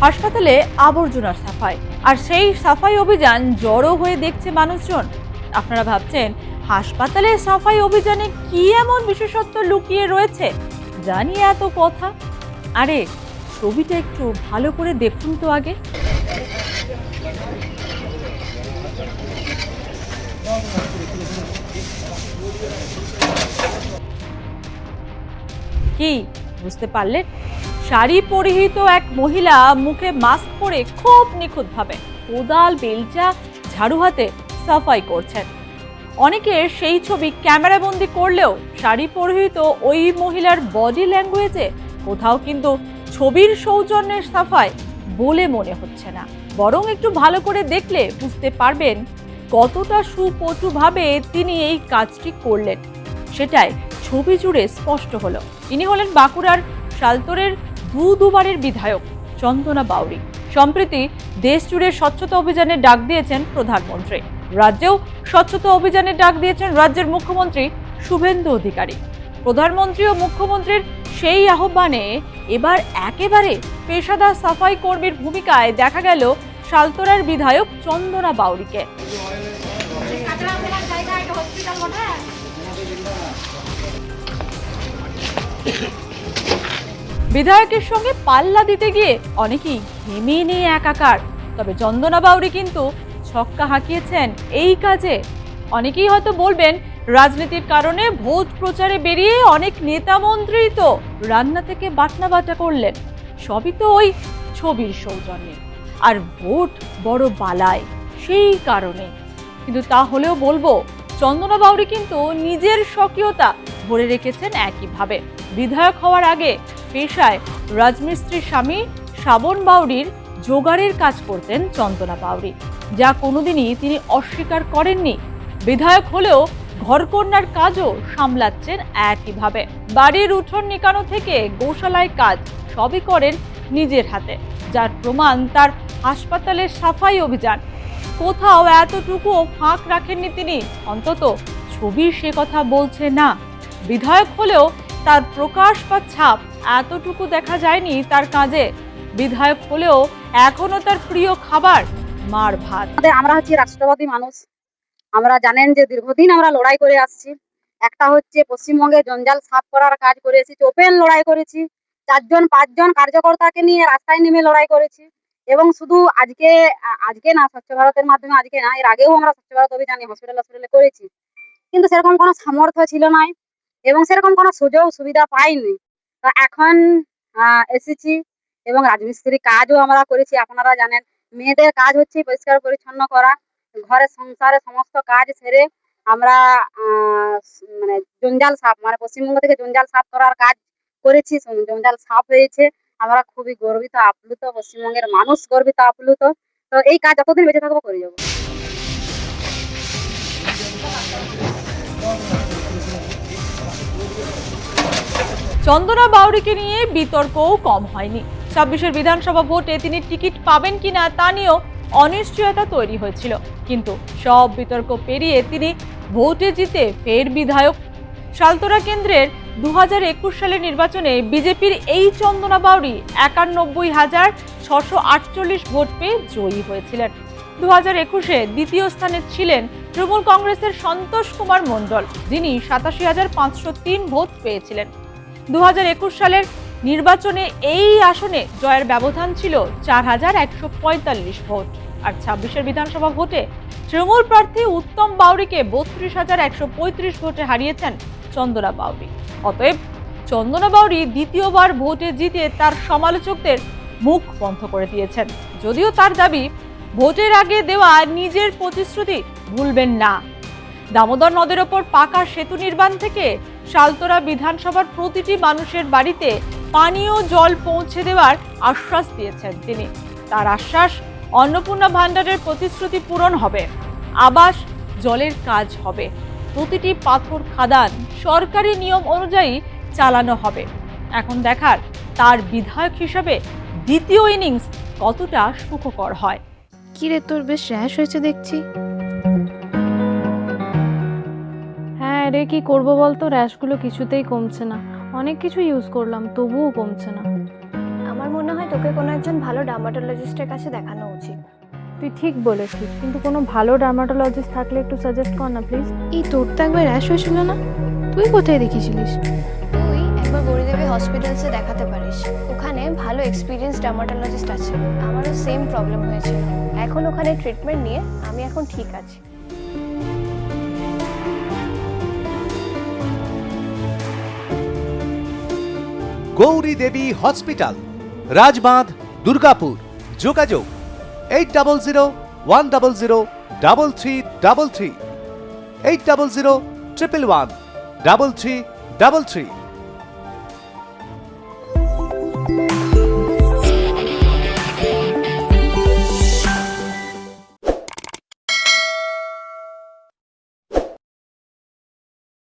হাসপাতালে আবর্জনার সাফাই, আর সেই সাফাই অভিযান জড়ো হয়ে দেখছে মানুষজন। আপনারা ভাবছেন হাসপাতালে সাফাই অভিযানে কি এমন বিশেষত্ব লুকিয়ে রয়েছে জানিয়ে এত কথা? আরে ছবিটা একটু ভালো করে দেখুন তো আগে। কি বুঝতে পারলেন? শাড়ি পরিহিত এক মহিলা মুখে মাস্ক পরে খুব নিখুঁতভাবে কোদাল, বেলচা, ঝাড়ু হাতে সাফাই করছেন। অনেকে সেই ছবি ক্যামেরাবন্দি করলেও শাড়ি পরিহিত ওই মহিলার বডি ল্যাঙ্গুয়েজে কোথাও কিন্তু ছবির সৌজন্যের সাফাই বলে মনে হচ্ছে না। বরং একটু ভালো করে দেখলে বুঝতে পারবেন কতটা সুপটুভাবে তিনি এই কাজটি করলেন। সেটাই ছবি জুড়ে স্পষ্ট হলো। ইনি হলেন বাঁকুড়ার শালতোরের দুবারের বিধায়ক চন্দনা বাউরি। সম্প্রতি দেশ জুড়ে স্বচ্ছতা অভিযানের ডাক দিয়েছেন প্রধানমন্ত্রী। রাজ্যেও স্বচ্ছতা অভিযানের ডাক দিয়েছেন রাজ্যের মুখ্যমন্ত্রী শুভেন্দু অধিকারী। প্রধানমন্ত্রী ও মুখ্যমন্ত্রীর সেই আহ্বানে এবার একেবারে পেশাদার সাফাই কর্মীর ভূমিকায় দেখা গেল শালতোরার বিধায়ক চন্দনা বাউরিকে। বিধায়কের সঙ্গে পাল্লা দিতে গিয়ে অনেকেই ঘেমে নিয়ে একাকার। তবে চন্দনা বাউরি কিন্তু ছক্কা হাঁকিয়েছেন এই কাজে। অনেকেই হয়তো বলবেন রাজনীতির কারণে ভোট প্রচারে বেরিয়ে অনেক নেতা মন্ত্রী তো রান্না থেকে বাটনা বাটা করলেন, সবই তো ওই ছবির সৌজন্যে। আর ভোট বড় বালায় সেই কারণে। কিন্তু তা হলেও বলবো চন্দনা বাউরি কিন্তু নিজের স্বকীয়তা ধরে রেখেছেন একইভাবে। বিধায়ক হওয়ার আগে পেশায় রাজমিস্ত্রির স্বামী শ্রাবণ বাউরির জোগাড়ের কাজ করতেন চন্দনা বাউরি, যা কোনোদিনই তিনি অস্বীকার করেননি। বিধায়ক হলেও ঘরকন্যার কাজও সামলাচ্ছেন একইভাবে। বাড়ির উঠোন নিকানো থেকে গোশালায় কাজ সবই করেন নিজের হাতে, যার প্রমাণ তার হাসপাতালের সাফাই অভিযান। কোথাও এতটুকুও ফাঁক রাখেননি তিনি, অন্তত ছবি সে কথা বলছে না। বিধায়ক হলেও তার প্রকাশ বা ছাপ এতটুকু দেখা যায়নি তার কাজে। বিধায়ক হলেও এখনো তার প্রিয় খাবার মার ভাত। আমরা হচ্ছে রাষ্ট্রবাদী মানুষ। আমরা জানেন যে দীর্ঘদিন আমরা লড়াই করে আসছি। একটা হচ্ছে পশ্চিমবঙ্গে জঞ্জাল সাফ করার কাজ করেছি, ওপেন লড়াই করেছি, 4-5জন কার্যকর্তাকে নিয়ে রাস্তায় নেমে লড়াই করেছি। এবং শুধু আজকে না, স্বচ্ছ ভারতের মাধ্যমে আজকে না, এর আগেও আমরা স্বচ্ছ ভারত অভিযানে হসপিটালে করেছি। কিন্তু সেরকম কোনো সামর্থ্য ছিল না এবং সেরকম কোনো সুযোগ সুবিধা পাইনি। তো এখন এসেছি এবং রাজমিস্ত্রি কাজও আমরা করেছি। আপনারা জানেন মেয়েদের কাজ হচ্ছে পরিষ্কার পরিচ্ছন্ন করা, ঘরের সংসারে সমস্ত কাজ সেরে আমরা মানে জঞ্জাল সাফ, মানে পশ্চিমবঙ্গ থেকে জঞ্জাল সাফ করার কাজ করেছি। জঞ্জাল সাফ হয়েছে, আমরা খুবই গর্বিত আপ্লুত, পশ্চিমবঙ্গের মানুষ গর্বিত আপ্লুত। তো এই কাজ যতদিন বেঁচে থাকবো করে যাবো। চন্দনা বাউরিকে নিয়ে বিতর্কও কম হয়নি। 26-এর বিধানসভা ভোটে তিনি টিকিট পাবেন কিনা তা নিয়েও অনিশ্চয়তা তৈরি হয়েছিল। কিন্তু সব বিতর্ক পেরিয়ে তিনি ভোটে জিতে ফের বিধায়ক। শালতোরা কেন্দ্রের 2021 সালের নির্বাচনে বিজেপির এই চন্দনা বাউরি 91,648 ভোট পেয়ে জয়ী হয়েছিলেন। 2021-এ দ্বিতীয় স্থানে ছিলেন তৃণমূল কংগ্রেসের সন্তোষ কুমার মণ্ডল, যিনি 87,503 ভোট পেয়েছিলেন। 2021 সালের নির্বাচনে এই আসনে জয়ের ব্যবধান ছিল 4,145 ভোট। আর 26-এর বিধানসভা ভোটে তৃণমূল প্রার্থী উত্তম বাউরিকে 32,135 ভোটে হারিয়েছেন চন্দনা বাউরি। অতএব চন্দনা বাউরি দ্বিতীয়বার ভোটে জিতে তার সমালোচকদের মুখ বন্ধ করে দিয়েছেন। যদিও তার দাবি ভোটের আগে দেওয়া নিজের প্রতিশ্রুতি ভুলবেন না। দামোদর নদের ওপর পাকা সেতু নির্মাণ থেকে শালতোরা বিধানসভার প্রতিটি মানুষের বাড়িতে পানীয় জল পৌঁছে দেওয়ার আশ্বাস দিয়েছেন তিনি। তার আশ্বাস অন্নপূর্ণা ভান্ডারের প্রতিশ্রুতি পূরণ হবে, আবাস জলের কাজ হবে, প্রতিটি পাথর খাদান সরকারি নিয়ম অনুযায়ী চালানো হবে। এখন দেখার তার বিধায়ক হিসেবে দ্বিতীয় ইনিংস কতটা সুখকর হয়। কি রে, তোর বেশ র্যাশ হয়েছে দেখছি। হ্যাঁ রে, কি করবো বলতো, র্যাশগুলো কিছুতেই কমছে না। অনেক কিছু ইউজ করলাম তবুও কমছে না। আমার মনে হয় তোকে কোনো একজন ভালো ডার্মাটোলজিস্টের কাছে দেখানো উচিত। তুই ঠিক বলেছিস, কিন্তু কোনো ভালো ডার্মাটোলজিস্ট থাকলে একটু সাজেস্ট কর না প্লিজ। এই তোর তো একবার র্যাশ হয়েছিল না? তুই কোথায় দেখিয়েছিলিস? তুই একবার গৌরীদেবী হসপিটালসে দেখাতে পারিস, ওখানে ভালো এক্সপিরিয়েন্স ডার্মাটোলজিস্ট আছে। আমারও সেম প্রবলেম হয়েছিল, এখন ওখানে ট্রিটমেন্ট নিয়ে আমি এখন ঠিক আছি। গৌরী দেবী হসপিটাল, রাজবাঁধ, দুর্গাপুর। যোগাযোগ 8001003333, 8001113333।